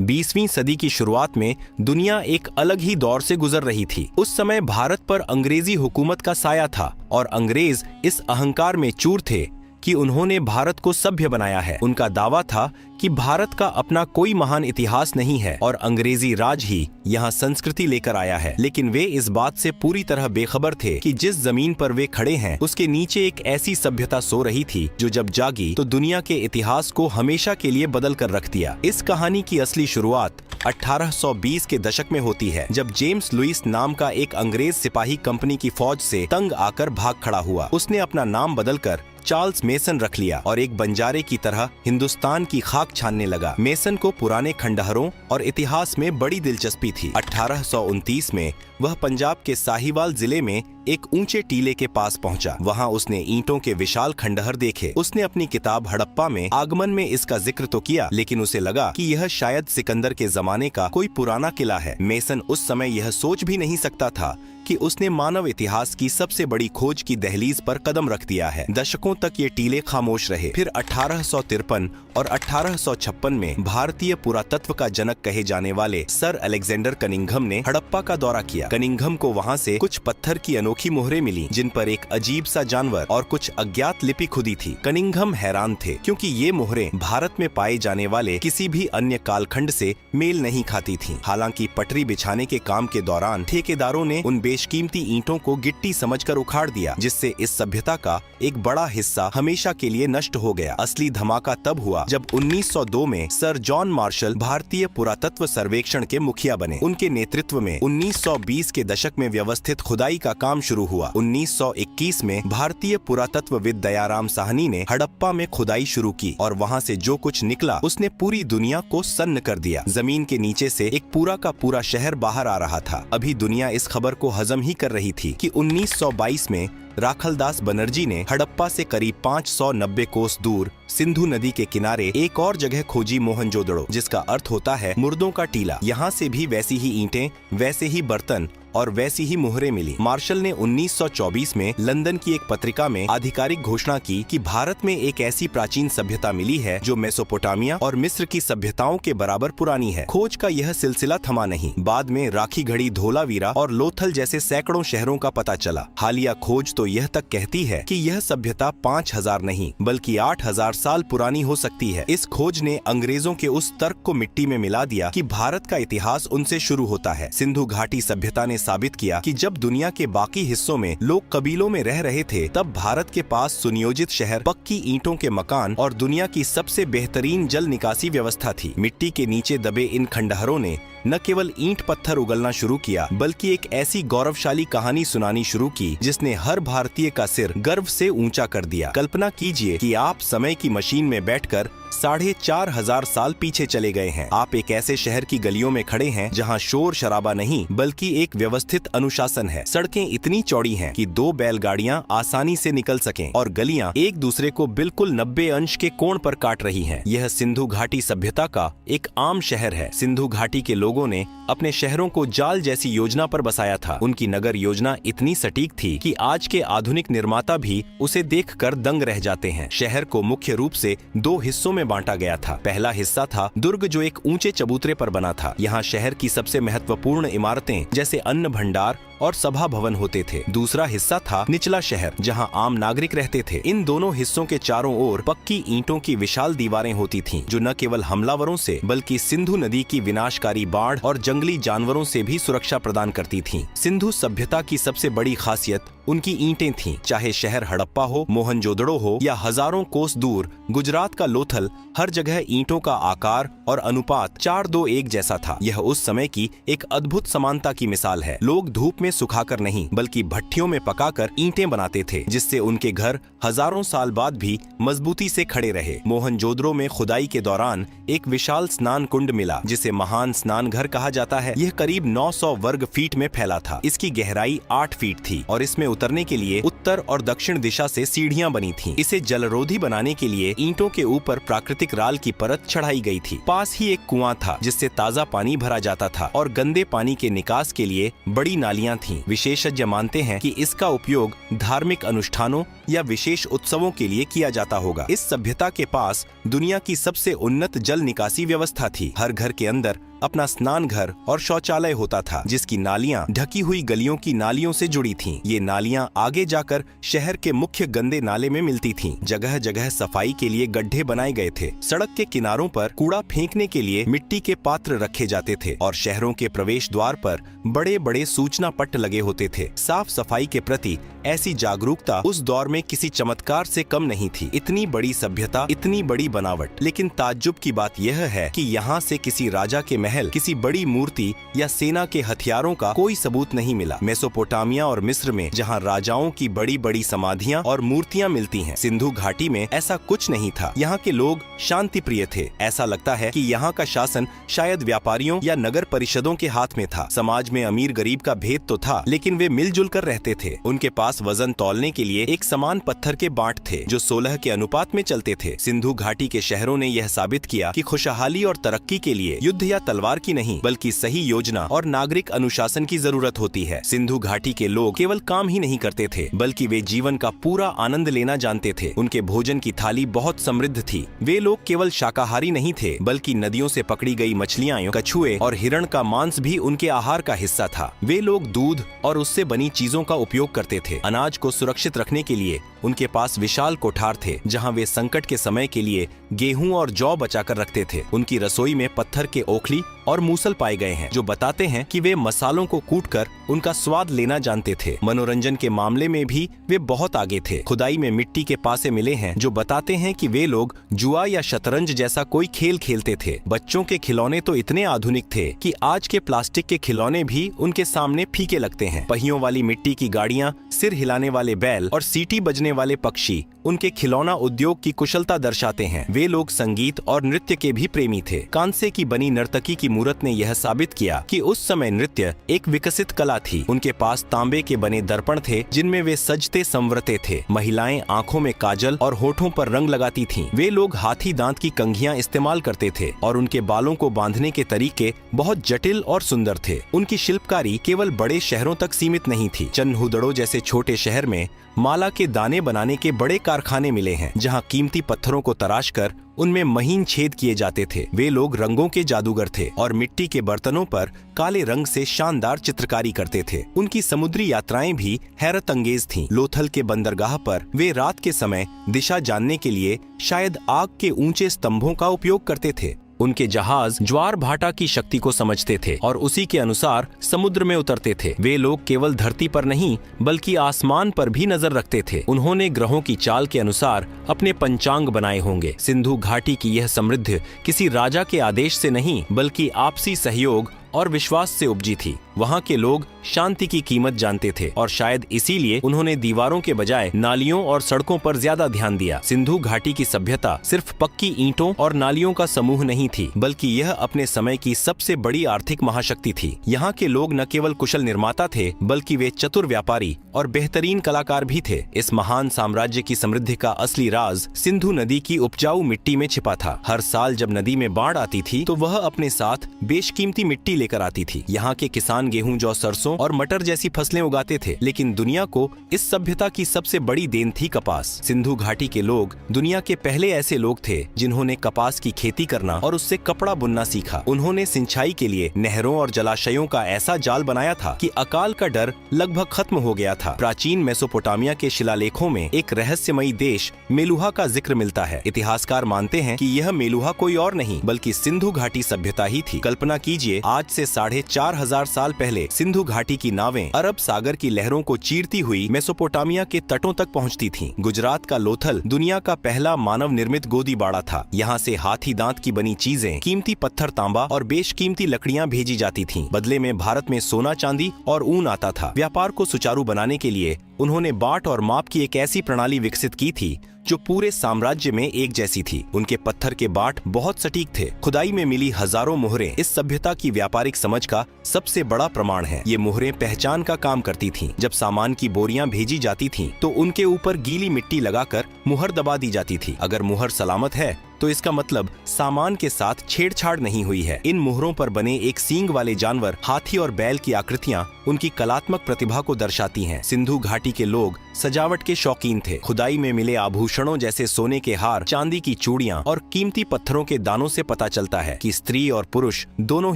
20वीं सदी की शुरुआत में दुनिया एक अलग ही दौर से गुजर रही थी। उस समय भारत पर अंग्रेजी हुकूमत का साया था और अंग्रेज इस अहंकार में चूर थे कि उन्होंने भारत को सभ्य बनाया है। उनका दावा था कि भारत का अपना कोई महान इतिहास नहीं है और अंग्रेजी राज ही यहाँ संस्कृति लेकर आया है। लेकिन वे इस बात से पूरी तरह बेखबर थे कि जिस जमीन पर वे खड़े हैं उसके नीचे एक ऐसी सभ्यता सो रही थी जो जब जागी तो दुनिया के इतिहास को हमेशा के लिए बदल कर रख दिया। इस कहानी की असली शुरुआत 1820 के दशक में होती है, जब जेम्स लुइस नाम का एक अंग्रेज सिपाही कंपनी की फौज से तंग आकर भाग खड़ा हुआ। उसने अपना नाम बदलकर चार्ल्स मेसन रख लिया और एक बंजारे की तरह हिंदुस्तान की खाक छानने लगा। मेसन को पुराने खंडहरों और इतिहास में बड़ी दिलचस्पी थी। 1829 में वह पंजाब के साहिवाल जिले में एक ऊंचे टीले के पास पहुंचा। वहां उसने ईंटों के विशाल खंडहर देखे। उसने अपनी किताब हड़प्पा में आगमन में इसका जिक्र तो किया, लेकिन उसे लगा कि यह शायद सिकंदर के जमाने का कोई पुराना किला है। मेसन उस समय यह सोच भी नहीं सकता था कि उसने मानव इतिहास की सबसे बड़ी खोज की दहलीज पर कदम रख दिया है। दशकों तक ये टीले खामोश रहे। फिर 1853 और 1856 में भारतीय पुरातत्व का जनक कहे जाने वाले सर अलेक्जेंडर कनिंघम ने हड़प्पा का दौरा किया। कनिंघम को वहां से कुछ पत्थर की अनोखी मोहरें मिली जिन पर एक अजीब सा जानवर और कुछ अज्ञात लिपि खुदी थी। कनिंघम हैरान थे क्योंकि ये मोहरें भारत में पाए जाने वाले किसी भी अन्य कालखंड से मेल नहीं खाती थीं। हालांकि पटरी बिछाने के काम के दौरान ठेकेदारों ने उन बेशकीमती ईंटों को गिट्टी समझकर उखाड़ दिया, जिससे इस सभ्यता का एक बड़ा हिस्सा हमेशा के लिए नष्ट हो गया। असली धमाका तब हुआ जब 1902 में सर जॉन मार्शल भारतीय पुरातत्व सर्वेक्षण के मुखिया बने। उनके नेतृत्व में 1920 के दशक में व्यवस्थित खुदाई का काम शुरू हुआ। 1921 में भारतीय पुरातत्वविद दयाराम साहनी ने हड़प्पा में खुदाई शुरू की और वहां से जो कुछ निकला उसने पूरी दुनिया को सन्न कर दिया। जमीन के नीचे से एक पूरा का पूरा शहर बाहर आ रहा था। अभी दुनिया इस खबर को हजम ही कर रही थी कि 1922 में राखलदास बनर्जी ने हड़प्पा से करीब 590 कोस दूर सिंधु नदी के किनारे एक और जगह खोजी, मोहनजोदड़ो, जिसका अर्थ होता है मुर्दों का टीला। यहाँ से भी वैसी ही ईंटें, वैसे ही बर्तन और वैसी ही मोहरें मिली। मार्शल ने 1924 में लंदन की एक पत्रिका में आधिकारिक घोषणा की कि भारत में एक ऐसी प्राचीन सभ्यता मिली है जो मेसोपोटामिया और मिस्र की सभ्यताओं के बराबर पुरानी है। खोज का यह सिलसिला थमा नहीं। बाद में राखीगढ़ी, धोलावीरा और लोथल जैसे सैकड़ों शहरों का पता चला। हालिया खोज तो यह तक कहती है कि यह सभ्यता 5000 नहीं बल्कि 8000 साल पुरानी हो सकती है। इस खोज ने अंग्रेजों के उस तर्क को मिट्टी में मिला दिया कि भारत का इतिहास उनसे शुरू होता है। सिंधु घाटी सभ्यता ने साबित किया कि जब दुनिया के बाकी हिस्सों में लोग कबीलों में रह रहे थे, तब भारत के पास सुनियोजित शहर, पक्की ईंटों के मकान और दुनिया की सबसे बेहतरीन जल निकासी व्यवस्था थी। मिट्टी के नीचे दबे इन खंडहरों ने न केवल ईंट पत्थर उगलना शुरू किया बल्कि एक ऐसी गौरवशाली कहानी सुनानी शुरू की जिसने हर भारतीय का सिर गर्व से ऊंचा कर दिया। कल्पना कीजिए कि आप समय की मशीन में बैठकर 4500 साल पीछे चले गए हैं। आप एक ऐसे शहर की गलियों में खड़े हैं जहां शोर शराबा नहीं बल्कि एक व्यवस्थित अनुशासन है। सड़कें इतनी चौड़ी हैं कि 2 बैलगाड़ियां आसानी से निकल सकें और गलियां एक दूसरे को बिल्कुल 90 अंश के कोण पर काट रही हैं। यह सिंधु घाटी सभ्यता का एक आम शहर है। सिंधु घाटी के लोगों ने अपने शहरों को जाल जैसी योजना पर बसाया था। उनकी नगर योजना इतनी सटीक थी कि आज के आधुनिक निर्माता भी उसे देखकर दंग रह जाते हैं। शहर को मुख्य रूप से 2 हिस्सों में बांटा गया था। पहला हिस्सा था दुर्ग, जो एक ऊंचे चबूतरे पर बना था। यहाँ शहर की सबसे महत्वपूर्ण इमारतें जैसे अन्न भंडार और सभा भवन होते थे। दूसरा हिस्सा था निचला शहर, जहां आम नागरिक रहते थे। इन दोनों हिस्सों के चारों ओर पक्की ईंटों की विशाल दीवारें होती थीं, जो न केवल हमलावरों से बल्कि सिंधु नदी की विनाशकारी बाढ़ और जंगली जानवरों से भी सुरक्षा प्रदान करती थीं। सिंधु सभ्यता की सबसे बड़ी खासियत उनकी ईंटें थीं। चाहे शहर हड़प्पा हो, मोहनजोदड़ो हो या हजारों कोस दूर गुजरात का लोथल, हर जगह ईंटों का आकार और अनुपात 4:2:1 जैसा था। यह उस समय की एक अद्भुत समानता की मिसाल है। लोग धूप में सुखाकर नहीं बल्कि भट्टियों में पकाकर ईंटें बनाते थे, जिससे उनके घर हजारों साल बाद भी मजबूती से खड़े रहे। मोहनजोदड़ो में खुदाई के दौरान एक विशाल स्नान कुंड मिला जिसे महान स्नान घर कहा जाता है। यह करीब 900 वर्ग फीट में फैला था। इसकी गहराई 8 फीट थी और इसमें उतरने के लिए उत्तर और दक्षिण दिशा से सीढ़ियां बनी थीं। इसे जलरोधी बनाने के लिए ईंटों के ऊपर प्राकृतिक राल की परत चढ़ाई गई थी। पास ही एक कुआं था जिससे ताज़ा पानी भरा जाता था और गंदे पानी के निकास के लिए बड़ी नालियां थीं। विशेषज्ञ मानते हैं कि इसका उपयोग धार्मिक अनुष्ठानों या विशेष उत्सवों के लिए किया जाता होगा। इस सभ्यता के पास दुनिया की सबसे उन्नत जल निकासी व्यवस्था थी। हर घर के अंदर अपना स्नान घर और शौचालय होता था, जिसकी नालियां ढकी हुई गलियों की नालियों से जुड़ी थीं। ये नालियां आगे जाकर शहर के मुख्य गंदे नाले में मिलती थीं। जगह जगह सफाई के लिए गड्ढे बनाए गए थे। सड़क के किनारों पर कूड़ा फेंकने के लिए मिट्टी के पात्र रखे जाते थे और शहरों के प्रवेश द्वार पर बड़े बड़े सूचना पट्ट लगे होते थे। साफ सफाई के प्रति ऐसी जागरूकता उस दौर में किसी चमत्कार से कम नहीं थी। इतनी बड़ी सभ्यता, इतनी बड़ी बनावट। लेकिन ताज्जुब की बात यह है कि यहाँ से किसी राजा के महल, किसी बड़ी मूर्ति या सेना के हथियारों का कोई सबूत नहीं मिला। मेसोपोटामिया और मिस्र में जहाँ राजाओं की बड़ी बड़ी समाधियाँ और मूर्तियाँ मिलती हैं, सिंधु घाटी में ऐसा कुछ नहीं था। यहाँ के लोग शांति प्रिय थे। ऐसा लगता है कि यहाँ का शासन शायद व्यापारियों या नगर परिषदों के हाथ में था। समाज में अमीर गरीब का भेद तो था, लेकिन वे मिलजुल कर रहते थे। उनके पास वजन तौलने के लिए एक समान पत्थर के बांट थे जो 16 के अनुपात में चलते थे। सिंधु घाटी के शहरों ने यह साबित किया कि खुशहाली और तरक्की के लिए युद्ध या तलवार की नहीं, बल्कि सही योजना और नागरिक अनुशासन की जरूरत होती है। सिंधु घाटी के लोग केवल काम ही नहीं करते थे, बल्कि वे जीवन का पूरा आनंद लेना जानते थे। उनके भोजन की थाली बहुत समृद्ध थी। वे लोग केवल शाकाहारी नहीं थे, बल्कि नदियों से पकड़ी गई मछलियां, कछुए और हिरण का मांस भी उनके आहार का हिस्सा था। वे लोग दूध और उससे बनी चीजों का उपयोग करते थे। अनाज को सुरक्षित रखने के लिए उनके पास विशाल कोठार थे, जहां वे संकट के समय के लिए गेहूं और जौ बचाकर रखते थे। उनकी रसोई में पत्थर के ओखली और मूसल पाए गए हैं, जो बताते हैं कि वे मसालों को कूटकर उनका स्वाद लेना जानते थे। मनोरंजन के मामले में भी वे बहुत आगे थे। खुदाई में मिट्टी के पासे मिले हैं जो बताते हैं कि वे लोग जुआ या शतरंज जैसा कोई खेल खेलते थे। बच्चों के खिलौने तो इतने आधुनिक थे कि आज के प्लास्टिक के खिलौने भी उनके सामने फीके लगते हैं। पहियों वाली मिट्टी की गाड़ियां, सिर हिलाने वाले बैल और सीटी बजने वाले पक्षी उनके खिलौना उद्योग की कुशलता दर्शाते हैं। वे लोग संगीत और नृत्य के भी प्रेमी थे। कांसे की बनी नर्तकी की मूर्त ने यह साबित किया कि उस समय नृत्य एक विकसित कला थी। उनके पास तांबे के बने दर्पण थे जिनमें वे सजते संवरते थे। महिलाएं आंखों में काजल और होठों पर रंग लगाती थीं। वे लोग हाथी दांत की कंघियां इस्तेमाल करते थे और उनके बालों को बांधने के तरीके बहुत जटिल और सुंदर थे। उनकी शिल्पकारी केवल बड़े शहरों तक सीमित नहीं थी। चन्हुदड़ो जैसे छोटे शहर में माला के दाने बनाने के बड़े कारखाने मिले हैं, जहां कीमती पत्थरों को तराशकर उनमें महीन छेद किए जाते थे। वे लोग रंगों के जादूगर थे और मिट्टी के बर्तनों पर काले रंग से शानदार चित्रकारी करते थे। उनकी समुद्री यात्राएं भी हैरत अंगेज थीं। लोथल के बंदरगाह पर वे रात के समय दिशा जानने के लिए शायद आग के ऊंचे स्तंभों का उपयोग करते थे। उनके जहाज ज्वार भाटा की शक्ति को समझते थे और उसी के अनुसार समुद्र में उतरते थे। वे लोग केवल धरती पर नहीं, बल्कि आसमान पर भी नजर रखते थे। उन्होंने ग्रहों की चाल के अनुसार अपने पंचांग बनाए होंगे। सिंधु घाटी की यह समृद्धि किसी राजा के आदेश से नहीं, बल्कि आपसी सहयोग और विश्वास से उपजी थी। वहाँ के लोग शांति की कीमत जानते थे और शायद इसीलिए उन्होंने दीवारों के बजाय नालियों और सड़कों पर ज्यादा ध्यान दिया। सिंधु घाटी की सभ्यता सिर्फ पक्की ईंटों और नालियों का समूह नहीं थी, बल्कि यह अपने समय की सबसे बड़ी आर्थिक महाशक्ति थी। यहाँ के लोग न केवल कुशल निर्माता थे, बल्कि वे चतुर व्यापारी और बेहतरीन कलाकार भी थे। इस महान साम्राज्य की समृद्धि का असली राज सिंधु नदी की उपजाऊ मिट्टी में छिपा था। हर साल जब नदी में बाढ़ आती थी तो वह अपने साथ बेशकीमती मिट्टी लेकर आती थी। यहाँ के किसान गेहूं, जौ, सरसों और मटर जैसी फसलें उगाते थे, लेकिन दुनिया को इस सभ्यता की सबसे बड़ी देन थी कपास। सिंधु घाटी के लोग दुनिया के पहले ऐसे लोग थे जिन्होंने कपास की खेती करना और उससे कपड़ा बुनना सीखा। उन्होंने सिंचाई के लिए नहरों और जलाशयों का ऐसा जाल बनाया था कि अकाल का डर लगभग खत्म हो गया था। प्राचीन मेसोपोटामिया के शिलालेखों में एक रहस्यमयी देश मेलुहा का जिक्र मिलता है। इतिहासकार मानते हैं कि यह मेलुहा कोई और नहीं बल्कि सिंधु घाटी सभ्यता ही थी। कल्पना कीजिए, आज से 4,500 साल पहले सिंधु घाटी की नावें अरब सागर की लहरों को चीरती हुई मेसोपोटामिया के तटों तक पहुंचती थीं। गुजरात का लोथल दुनिया का पहला मानव निर्मित गोदीबाड़ा था। यहाँ से हाथी दांत की बनी चीजें, कीमती पत्थर, तांबा और बेशकीमती लकड़ियां भेजी जाती थीं। बदले में भारत में सोना, चांदी और ऊन आता था। व्यापार को सुचारू बनाने के लिए उन्होंने बाट और माप की एक ऐसी प्रणाली विकसित की थी जो पूरे साम्राज्य में एक जैसी थी। उनके पत्थर के बाट बहुत सटीक थे। खुदाई में मिली हजारों मोहरें इस सभ्यता की व्यापारिक समझ का सबसे बड़ा प्रमाण है। ये मोहरें पहचान का काम करती थीं। जब सामान की बोरियां भेजी जाती थीं, तो उनके ऊपर गीली मिट्टी लगाकर मुहर दबा दी जाती थी। अगर मुहर सलामत है तो इसका मतलब सामान के साथ छेड़छाड़ नहीं हुई है। इन मुहरों पर बने एक सींग वाले जानवर, हाथी और बैल की आकृतियां उनकी कलात्मक प्रतिभा को दर्शाती हैं। सिंधु घाटी के लोग सजावट के शौकीन थे। खुदाई में मिले आभूषणों जैसे सोने के हार, चांदी की चूड़ियां और कीमती पत्थरों के दानों से पता चलता है कि स्त्री और पुरुष दोनों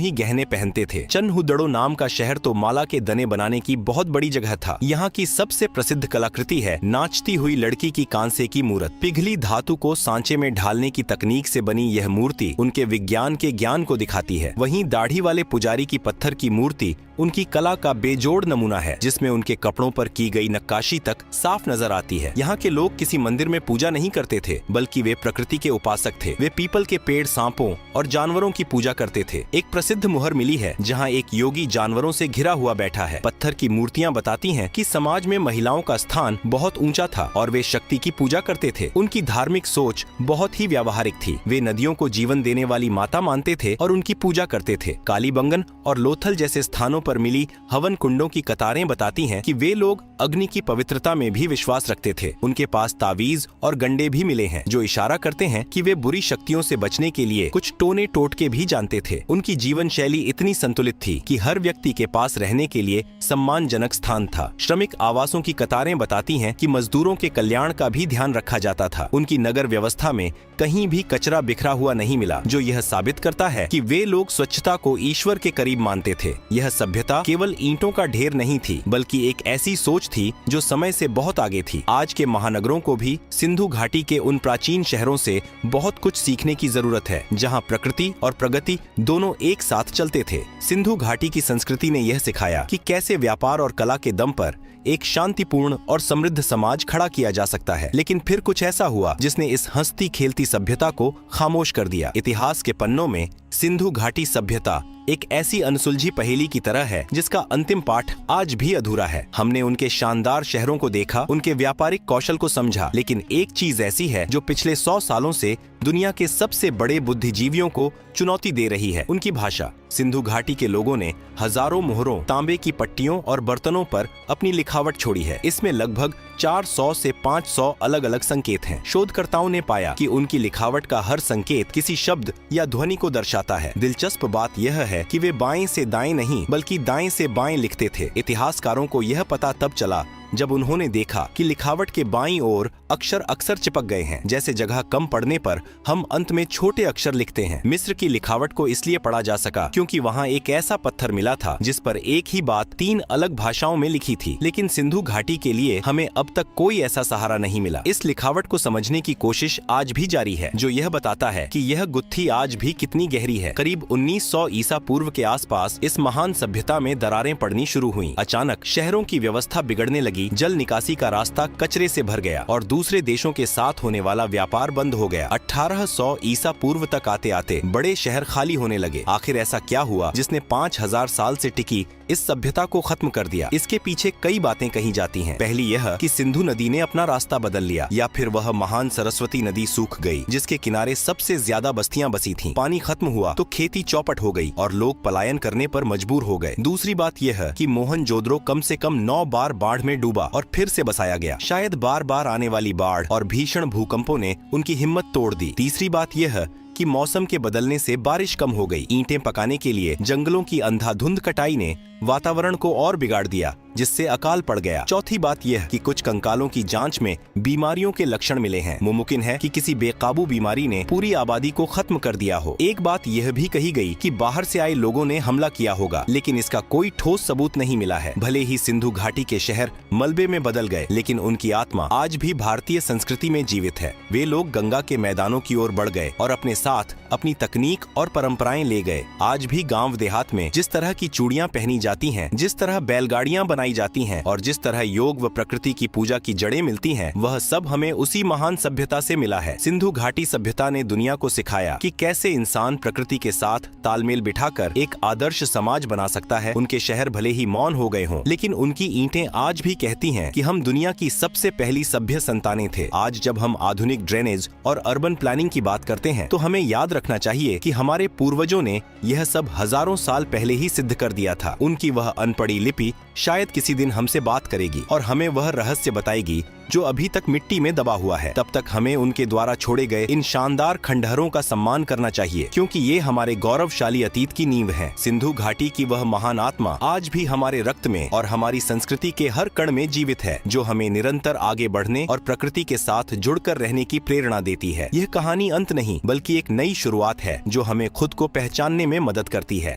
ही गहने पहनते थे। चन्हुदड़ो नाम का शहर तो माला के दने बनाने की बहुत बड़ी जगह था। यहाँ की सबसे प्रसिद्ध कलाकृति है नाचती हुई लड़की की कांसे की मूर्त। पिघली धातु को सांचे में ढालने की तकनीक से बनी यह मूर्ति उनके विज्ञान के ज्ञान को दिखाती है। वहीं दाढ़ी वाले पुजारी की पत्थर की मूर्ति उनकी कला का बेजोड़ नमूना है, जिसमें उनके कपड़ों पर की गई नक्काशी तक साफ नजर आती है। यहाँ के लोग किसी मंदिर में पूजा नहीं करते थे, बल्कि वे प्रकृति के उपासक थे। वे पीपल के पेड़, सांपों और जानवरों की पूजा करते थे। एक प्रसिद्ध मुहर मिली है जहाँ एक योगी जानवरों से घिरा हुआ बैठा है। पत्थर की मूर्तियाँ बताती हैं कि समाज में महिलाओं का स्थान बहुत ऊंचा था और वे शक्ति की पूजा करते थे। उनकी धार्मिक सोच बहुत ही व्यावहारिक थी। वे नदियों को जीवन देने वाली माता मानते थे और उनकी पूजा करते थे। कालीबंगन और लोथल जैसे स्थानों पर मिली हवन कुंडों की कतारें बताती हैं कि वे लोग अग्नि की पवित्रता में भी विश्वास रखते थे। उनके पास तावीज और गंडे भी मिले हैं, जो इशारा करते हैं कि वे बुरी शक्तियों से बचने के लिए कुछ टोने टोटके भी जानते थे। उनकी जीवन शैली इतनी संतुलित थी कि हर व्यक्ति के पास रहने के लिए सम्मानजनक स्थान था। श्रमिक आवासों की कतारें बताती हैं कि मजदूरों के कल्याण का भी ध्यान रखा जाता था। उनकी नगर व्यवस्था में कहीं भी कचरा बिखरा हुआ नहीं मिला, जो यह साबित करता है कि वे लोग स्वच्छता को ईश्वर के करीब मानते थे। यह सभ्यता केवल ईंटों का ढेर नहीं थी, बल्कि एक ऐसी सोच थी जो समय से बहुत आगे थी। आज के महानगरों को भी सिंधु घाटी के उन प्राचीन शहरों से बहुत कुछ सीखने की जरूरत है, जहां प्रकृति और प्रगति दोनों एक साथ चलते थे। सिंधु घाटी की संस्कृति ने यह सिखाया कि कैसे व्यापार और कला के दम पर एक शांतिपूर्ण और समृद्ध समाज खड़ा किया जा सकता है। लेकिन फिर कुछ ऐसा हुआ जिसने इस हंसती खेलती सभ्यता को खामोश कर दिया। इतिहास के पन्नों में सिंधु घाटी सभ्यता एक ऐसी अनसुलझी पहेली की तरह है जिसका अंतिम पाठ आज भी अधूरा है। हमने उनके शानदार शहरों को देखा, उनके व्यापारिक कौशल को समझा, लेकिन एक चीज ऐसी है जो पिछले 100 सालों से दुनिया के सबसे बड़े बुद्धिजीवियों को चुनौती दे रही है, उनकी भाषा। सिंधु घाटी के लोगों ने हजारों मोहरों, तांबे की पट्टियों और बर्तनों पर अपनी लिखावट छोड़ी है। इसमें लगभग 400 से 500 अलग अलग संकेत हैं। शोधकर्ताओं ने पाया कि उनकी लिखावट का हर संकेत किसी शब्द या ध्वनि को दर्शाता है। दिलचस्प बात यह है कि वे बाएं से दाएं नहीं, बल्कि दाएं से बाएं लिखते थे। इतिहासकारों को यह पता तब चला जब उन्होंने देखा कि लिखावट के बाईं ओर अक्षर अक्सर चिपक गए हैं। जैसे जगह कम पड़ने पर हम अंत में छोटे अक्षर लिखते हैं। मिस्र की लिखावट को इसलिए पढ़ा जा सका क्योंकि वहाँ एक ऐसा पत्थर मिला था जिस पर एक ही बात 3 अलग भाषाओं में लिखी थी। लेकिन सिंधु घाटी के लिए हमें अब तक कोई ऐसा सहारा नहीं मिला। इस लिखावट को समझने की कोशिश आज भी जारी है, जो यह बताता है कि यह गुत्थी आज भी कितनी गहरी है। करीब 1900 ईसा पूर्व के आसपास इस महान सभ्यता में दरारें पड़नी शुरू हुई। अचानक शहरों की व्यवस्था बिगड़ने लगी। जल निकासी का रास्ता कचरे से भर गया और दूसरे देशों के साथ होने वाला व्यापार बंद हो गया। 1800 ईसा पूर्व तक आते आते बड़े शहर खाली होने लगे। आखिर ऐसा क्या हुआ जिसने 5000 साल से टिकी इस सभ्यता को खत्म कर दिया? इसके पीछे कई बातें कही जाती हैं। पहली यह कि सिंधु नदी ने अपना रास्ता बदल लिया, या फिर वह महान सरस्वती नदी सूख गई जिसके किनारे सबसे ज्यादा बस्तियां बसी थीं। पानी खत्म हुआ तो खेती चौपट हो गई और लोग पलायन करने पर मजबूर हो गए। दूसरी बात यह है कि मोहनजोदड़ो कम से कम 9 बार बाढ़ में डूबा और फिर से बसाया गया। शायद बार बार आने वाली बाढ़ और भीषण भूकंपों ने उनकी हिम्मत तोड़ दी। तीसरी बात यह है कि मौसम के बदलने से बारिश कम हो गई। ईंटें पकाने के लिए जंगलों की अंधाधुंध कटाई ने वातावरण को और बिगाड़ दिया, जिससे अकाल पड़ गया। चौथी बात यह कि कुछ कंकालों की जांच में बीमारियों के लक्षण मिले हैं। मुमकिन है कि किसी बेकाबू बीमारी ने पूरी आबादी को खत्म कर दिया हो। एक बात यह भी कही गई कि बाहर से आए लोगों ने हमला किया होगा, लेकिन इसका कोई ठोस सबूत नहीं मिला है। भले ही सिंधु घाटी के शहर मलबे में बदल गए, लेकिन उनकी आत्मा आज भी भारतीय संस्कृति में जीवित है। वे लोग गंगा के मैदानों की ओर बढ़ गए और अपने साथ अपनी तकनीक और परंपराएं ले गए। आज भी गांव देहात में जिस तरह की चूड़ियां पहनी जाती हैं, जिस तरह बैलगाड़ियां बनाई जाती हैं और जिस तरह योग व प्रकृति की पूजा की जड़ें मिलती हैं, वह सब हमें उसी महान सभ्यता से मिला है। सिंधु घाटी सभ्यता ने दुनिया को सिखाया कि कैसे इंसान प्रकृति के साथ तालमेल बिठाकर एक आदर्श समाज बना सकता है। उनके शहर भले ही मौन हो गए हों, लेकिन उनकी ईंटें आज भी कहती हैं कि हम दुनिया की सबसे पहली सभ्य संतानें थे। आज जब हम आधुनिक ड्रेनेज और अर्बन प्लानिंग की बात करते हैं, तो हमें याद रखना चाहिए कि हमारे पूर्वजों ने यह सब हजारों साल पहले ही सिद्ध कर दिया था। उनकी वह अनपढ़ी लिपि शायद किसी दिन हमसे बात करेगी और हमें वह रहस्य बताएगी जो अभी तक मिट्टी में दबा हुआ है। तब तक हमें उनके द्वारा छोड़े गए इन शानदार खंडहरों का सम्मान करना चाहिए, क्योंकि ये हमारे गौरवशाली अतीत की नींव है। सिंधु घाटी की वह महान आत्मा आज भी हमारे रक्त में और हमारी संस्कृति के हर कण में जीवित है, जो हमें निरंतर आगे बढ़ने और प्रकृति के साथ जुड़कर रहने की प्रेरणा देती है। यह कहानी अंत नहीं, बल्कि एक नई शुरुआत है जो हमें खुद को पहचानने में मदद करती है।